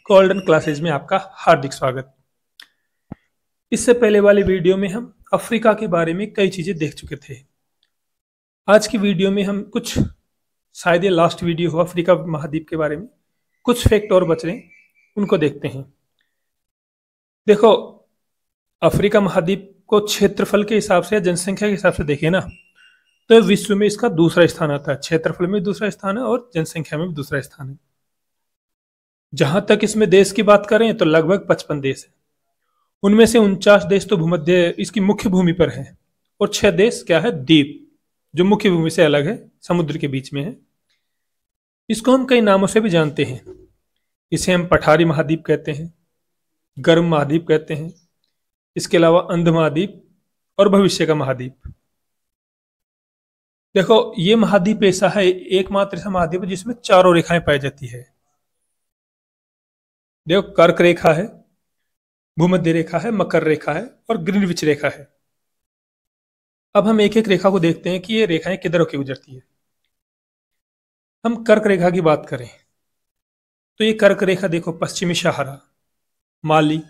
Golden classes में आपका हार्दिक स्वागत। इससे पहले वाले वीडियो में हम अफ्रीका के बारे में कई चीजें देख चुके थे। आज की वीडियो में हम कुछ, शायद ये लास्ट वीडियो हो अफ्रीका महाद्वीप के बारे में, कुछ फैक्ट और बच रहे हैं, उनको देखते हैं। देखो, अफ्रीका महाद्वीप को क्षेत्रफल के हिसाब से या जनसंख्या के हिसाब से देखें ना, तो विश्व में इसका दूसरा स्थान आता है। क्षेत्रफल में दूसरा स्थान है और जनसंख्या में भी दूसरा स्थान है। जहां तक इसमें देश की बात करें तो लगभग 55 देश है। उनमें से 49 देश तो भूमध्य इसकी मुख्य भूमि पर है और 6 देश क्या है, द्वीप, जो मुख्य भूमि से अलग है, समुद्र के बीच में है। इसको हम कई नामों से भी जानते हैं। इसे हम पठारी महाद्वीप कहते हैं, गर्म महाद्वीप कहते हैं, इसके अलावा अंध महाद्वीप और भविष्य का महाद्वीप। देखो, ये महाद्वीप ऐसा है, एकमात्र ऐसा महाद्वीप है जिसमें चारों रेखाएं पाई जाती है। देखो, कर्क रेखा है, भूमध्य रेखा है, मकर रेखा है और ग्रीनविच रेखा है। अब हम एक एक रेखा को देखते हैं कि ये रेखाएं किधर होकर गुजरती है। हम कर्क रेखा की बात करें तो ये कर्क रेखा देखो, पश्चिमी सहारा, माली,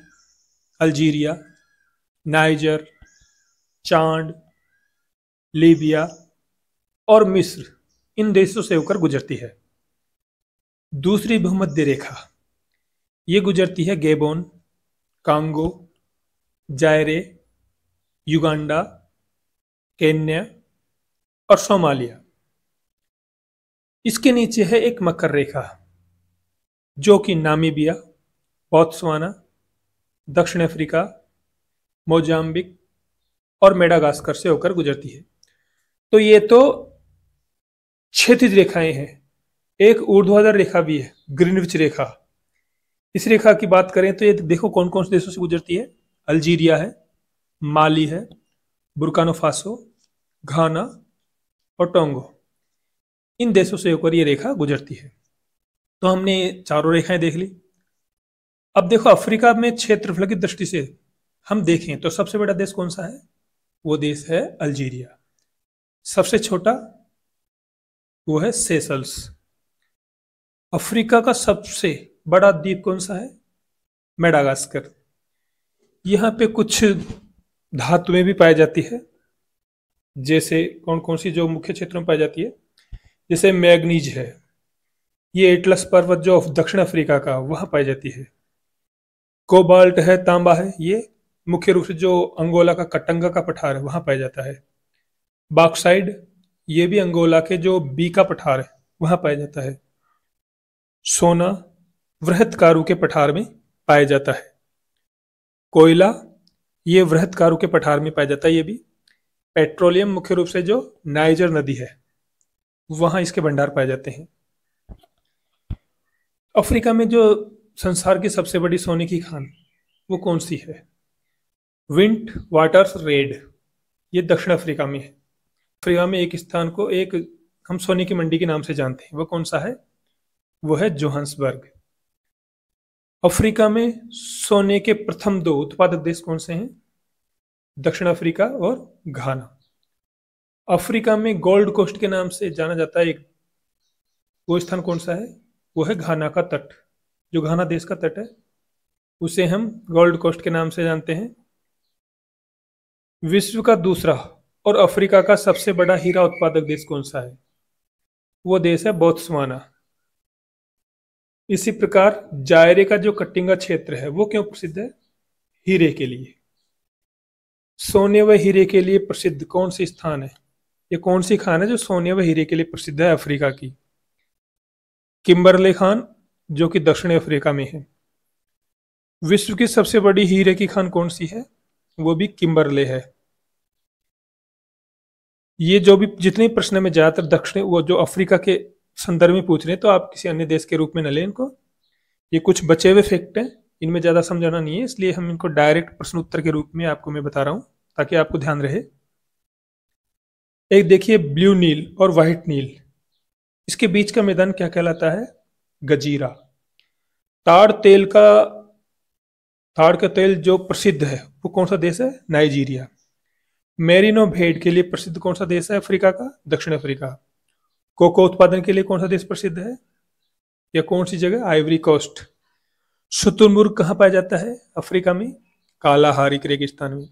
अल्जीरिया, नाइजर, चांद, लीबिया और मिस्र, इन देशों से होकर गुजरती है। दूसरी भूमध्य रेखा ये गुजरती है गैबोन, कांगो, जायरे, युगांडा, केन्या और सोमालिया। इसके नीचे है एक मकर रेखा जो कि नामीबिया, बोत्सवाना, दक्षिण अफ्रीका, मोजाम्बिक और मेडागास्कर से होकर गुजरती है। तो ये तो क्षैतिज रेखाएं हैं। एक ऊर्ध्वाधर रेखा भी है, ग्रीनविच रेखा। इस रेखा की बात करें तो ये देखो कौन कौन से देशों से गुजरती है। अल्जीरिया है, माली है, बुर्किना फासो, घाना और टोंगो, इन देशों से होकर ये रेखा गुजरती है। तो हमने चारों रेखाएं देख ली। अब देखो, अफ्रीका में क्षेत्रफल की दृष्टि से हम देखें तो सबसे बड़ा देश कौन सा है? वो देश है अल्जीरिया। सबसे छोटा वो है सेशल्स। अफ्रीका का सबसे बड़ा द्वीप कौन सा है? मेडागास्कर। यहाँ पे कुछ धातुएं भी पाई जाती है, जैसे कौन कौन सी जो मुख्य क्षेत्रों में पाई जाती है, जैसे मैग्नीज है, ये एटलस पर्वत जो दक्षिण अफ्रीका का, वहां पाई जाती है। कोबाल्ट है, तांबा है, ये मुख्य रूप से जो अंगोला का कटंगा का पठार है वहां पाया जाता है। बॉक्साइड, ये भी अंगोला के जो बी का पठार है वहां पाया जाता है। सोना वृहत्कारु के पठार में पाया जाता है। कोयला, ये वृहत्कारु के पठार में पाया जाता है। ये भी पेट्रोलियम, मुख्य रूप से जो नाइजर नदी है वहां इसके भंडार पाए जाते हैं। अफ्रीका में जो संसार की सबसे बड़ी सोने की खान वो कौन सी है? विंट वाटर्स रेड, ये दक्षिण अफ्रीका में है। अफ्रीका में एक स्थान को एक हम सोने की मंडी के नाम से जानते हैं, वो कौन सा है? वो है जोहान्सबर्ग। अफ्रीका में सोने के प्रथम 2 उत्पादक देश कौन से हैं? दक्षिण अफ्रीका और घाना। अफ्रीका में गोल्ड कोस्ट के नाम से जाना जाता है एक, वो स्थान कौन सा है? वो है घाना का तट। जो घाना देश का तट है उसे हम गोल्ड कोस्ट के नाम से जानते हैं। विश्व का दूसरा और अफ्रीका का सबसे बड़ा हीरा उत्पादक देश कौन सा है? वो देश है बोत्सवाना। इसी प्रकार जायरे का जो कटिंगा क्षेत्र है वो क्यों प्रसिद्ध है? हीरे के लिए। सोने व हीरे के लिए प्रसिद्ध कौन सी स्थान है? ये कौन सी खान है जो सोने व हीरे के लिए प्रसिद्ध है अफ्रीका की? किम्बरले खान, जो कि दक्षिण अफ्रीका में है। विश्व की सबसे बड़ी हीरे की खान कौन सी है? वो भी किम्बरले है। ये जो भी जितने प्रश्न में ज्यादातर दक्षिण वो जो अफ्रीका के संदर्भ में पूछ रहे हैं, तो आप किसी अन्य देश के रूप में न लें इनको। ये कुछ बचे हुए फैक्ट हैं, इनमें ज्यादा समझाना नहीं है, इसलिए हम इनको डायरेक्ट प्रश्न उत्तर के रूप में आपको मैं बता रहा हूं ताकि आपको ध्यान रहे। एक देखिए, ब्लू नील और व्हाइट नील, इसके बीच का मैदान क्या कहलाता है? गजीरा। ताड़ तेल का ताड़ का तेल जो प्रसिद्ध है वो कौन सा देश है? नाइजीरिया। मेरिनो भेड़ के लिए प्रसिद्ध कौन सा देश है अफ्रीका का? दक्षिण अफ्रीका। कोको उत्पादन के लिए कौन सा देश प्रसिद्ध है? या कौन सी जगह? Ivory Coast. शुतुरमुर्ग कहाँ पाया जाता है अफ्रीका में? कालाहारी रेगिस्तान में।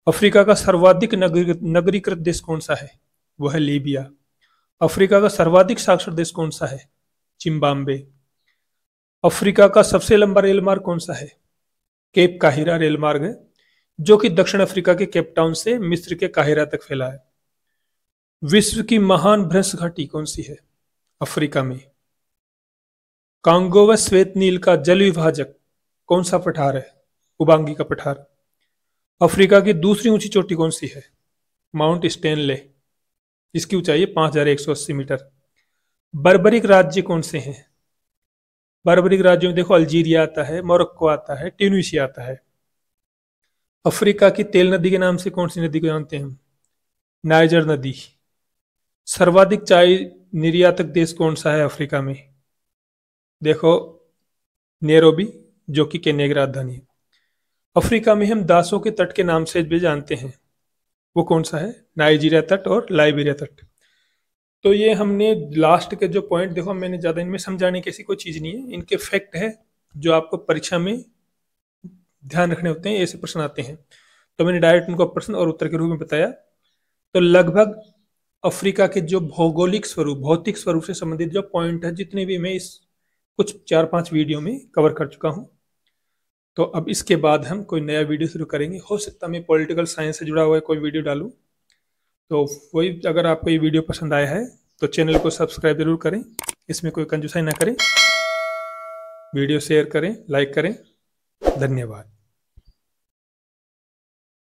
अफ्रीका का सर्वाधिक नगरीकृत देश कौन सा है? वह है लीबिया। अफ्रीका का सर्वाधिक साक्षर देश कौन सा है? जिम्बाब्वे। अफ्रीका का सबसे लंबा रेल मार्ग कौन सा है? केप काहिरा रेल मार्ग है, जो कि दक्षिण अफ्रीका के केप टाउन से मिस्र के काहिरा तक फैला है। विश्व की महान भ्रंश घाटी कौन सी है? अफ्रीका में। कांगो व श्वेत नील का जल विभाजक कौन सा पठार है? उबांगी का पठार। अफ्रीका की दूसरी ऊंची चोटी कौन सी है? Mount Stanley. इसकी ऊंचाई है 5180 मीटर। बर्बरिक राज्य कौन से हैं? बर्बरिक राज्यों में देखो अल्जीरिया आता है, मोरक्को आता है, ट्यूनीशिया आता है। अफ्रीका की तेल नदी के नाम से कौन सी नदी को जानते हैं हम? नाइजर नदी। सर्वाधिक चाय निर्यातक देश कौन सा है अफ्रीका में? देखो नैरोबी, जो कि केन्या की राजधानी है। अफ्रीका में हम दासों के तट के नाम से भी जानते हैं, वो कौन सा है? नाइजीरिया तट और लाइबेरिया तट। तो ये हमने लास्ट के जो पॉइंट देखो, मैंने ज़्यादा इनमें समझाने की ऐसी कोई चीज़ नहीं है, इनके फैक्ट है जो आपको परीक्षा में ध्यान रखने होते हैं, ऐसे प्रश्न आते हैं। तो मैंने डायरेक्ट उनको प्रश्न और उत्तर के रूप में बताया। तो लगभग अफ्रीका के जो भौगोलिक स्वरूप, भौतिक स्वरूप से संबंधित जो पॉइंट है, जितने भी मैं इस कुछ 4-5 वीडियो में कवर कर चुका हूँ। तो अब इसके बाद हम कोई नया वीडियो शुरू करेंगे। हो सकता है मैं पॉलिटिकल साइंस से जुड़ा हुआ कोई वीडियो डालूं। तो वही, अगर आपको ये वीडियो पसंद आया है तो चैनल को सब्सक्राइब जरूर करें, इसमें कोई कंजूसाई ना करें। वीडियो शेयर करें, लाइक करें। धन्यवाद।